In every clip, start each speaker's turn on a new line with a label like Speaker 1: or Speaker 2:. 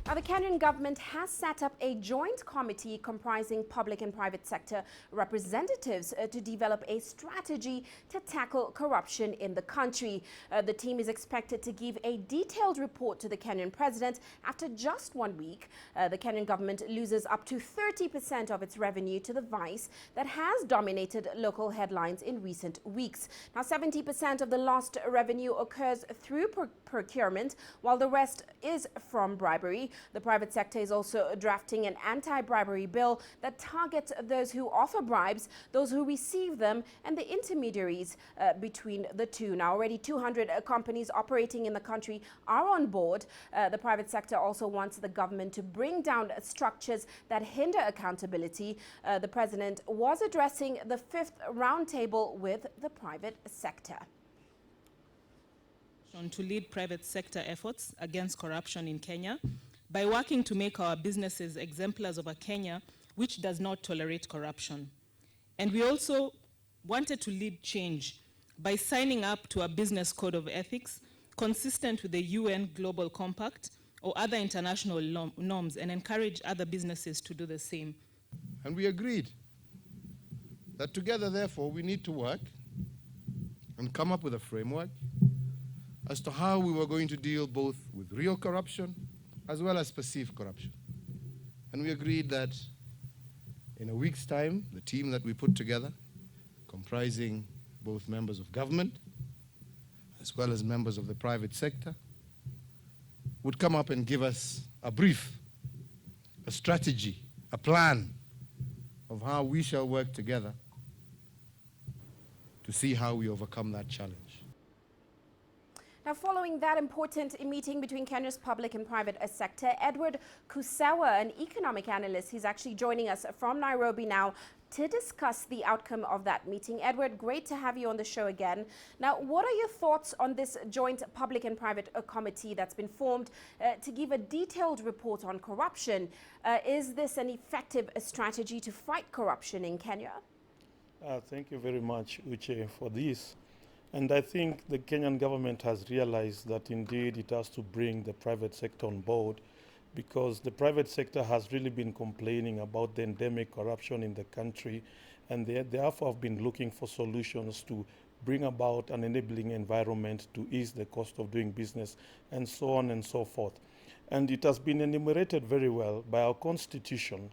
Speaker 1: Now, the Kenyan government has set up a joint committee comprising public and private sector representatives to develop a strategy to tackle corruption in the country. The team is expected to give a detailed report to the Kenyan president after just 1 week. The Kenyan government loses up to 30% of its revenue to the vice that has dominated local headlines in recent weeks. Now, 70% of the lost revenue occurs through procurement, while the rest is from bribery. The private sector is also drafting an anti-bribery bill that targets those who offer bribes, those who receive them, and the intermediaries between the two. Now, already 200 companies operating in the country are on board. The private sector also wants the government to bring down structures that hinder accountability. The president was addressing the 5th roundtable with the private sector.
Speaker 2: To lead private sector efforts against corruption in Kenya by working to make our businesses exemplars of a Kenya which does not tolerate corruption. And we also wanted to lead change by signing up to a business code of ethics consistent with the UN Global Compact or other international norms, and encourage other businesses to do the same.
Speaker 3: And we agreed that together, therefore, we need to work and come up with a framework as to how we were going to deal both with real corruption as well as perceived corruption. And we agreed that in a week's time, the team that we put together, comprising both members of government as well as members of the private sector, would come up and give us a brief, a strategy, a plan of how we shall work together to see how we overcome that challenge.
Speaker 1: Now, following that important meeting between Kenya's public and private sector, Edward Kusewa, an economic analyst, he's actually joining us from Nairobi now to discuss the outcome of that meeting. Edward, great to have you on the show again. Now, what are your thoughts on this joint public and private committee that's been formed to give a detailed report on corruption? Is this an effective strategy to fight corruption in Kenya?
Speaker 4: Thank you very much, Uche, for this. And I think the Kenyan government has realized that indeed it has to bring the private sector on board, because the private sector has really been complaining about the endemic corruption in the country, and they therefore have been looking for solutions to bring about an enabling environment to ease the cost of doing business, and so on and so forth. And it has been enumerated very well by our constitution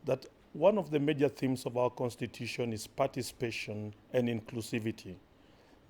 Speaker 4: that one of the major themes of our constitution is participation and inclusivity.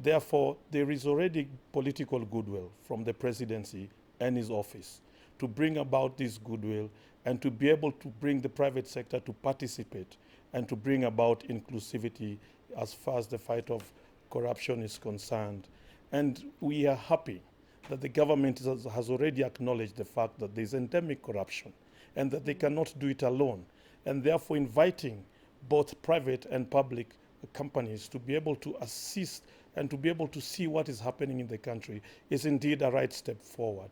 Speaker 4: Therefore, there is already political goodwill from the presidency and his office to bring about this goodwill and to be able to bring the private sector to participate and to bring about inclusivity as far as the fight of corruption is concerned. And we are happy that the government has already acknowledged the fact that there is endemic corruption and that they cannot do it alone, and therefore inviting both private and public companies to be able to assist and to be able to see what is happening in the country is indeed a right step forward.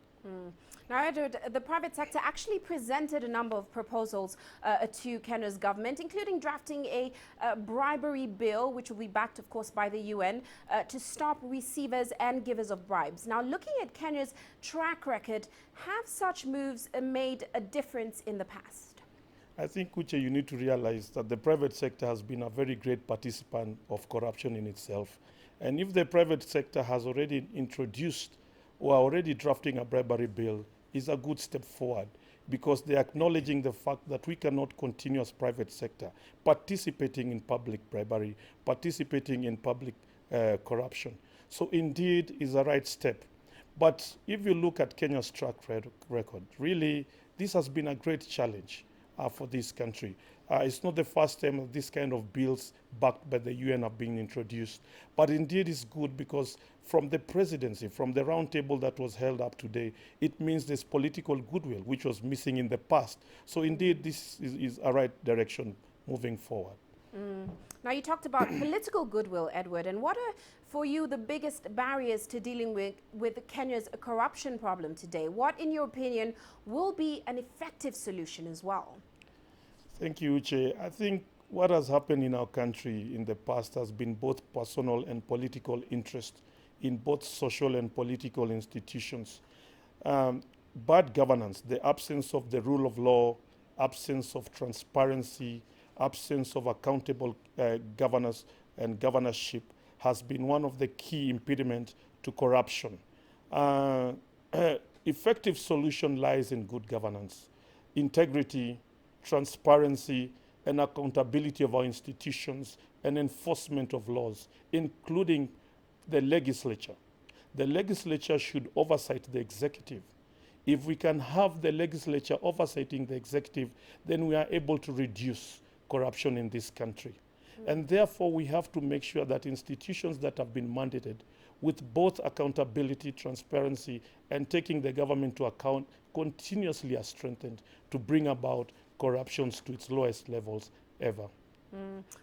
Speaker 1: Now, Edward, the private sector actually presented a number of proposals to Kenya's government, including drafting a bribery bill, which will be backed, of course, by the UN, to stop receivers and givers of bribes. Now, looking at Kenya's track record, have such moves made a difference in the past?
Speaker 4: I think, Uche, you need to realize that the private sector has been a very great participant of corruption in itself. And if the private sector has already introduced or already drafting a bribery bill, is a good step forward, because they're acknowledging the fact that we cannot continue as private sector participating in public bribery, participating in public corruption. So indeed is a right step. But if you look at Kenya's track record, really, this has been a great challenge for this country. It's not the first time that this kind of bills backed by the UN have been introduced. But indeed it's good, because from the presidency, from the roundtable that was held up today, it means there's political goodwill, which was missing in the past. So indeed this is a right direction moving forward.
Speaker 1: Now, you talked about political goodwill, Edward, and what are, for you, the biggest barriers to dealing with Kenya's corruption problem today? What, in your opinion, will be an effective solution as well?
Speaker 4: Thank you, Uche. I think what has happened in our country in the past has been both personal and political interest in both social and political institutions. bad governance, the absence of the rule of law, absence of transparency, absence of accountable governance and governorship has been one of the key impediments to corruption. Effective solution lies in good governance, integrity, transparency, and accountability of our institutions and enforcement of laws, including the legislature. The legislature should oversight the executive. If we can have the legislature oversighting the executive, then we are able to reduce corruption in this country. And therefore, we have to make sure that institutions that have been mandated with both accountability, transparency, and taking the government to account continuously are strengthened to bring about corruptions to its lowest levels ever.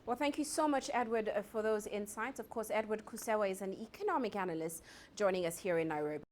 Speaker 1: Well, thank you so much, Edward, for those insights. Of course, Edward Kusewa is an economic analyst joining us here in Nairobi.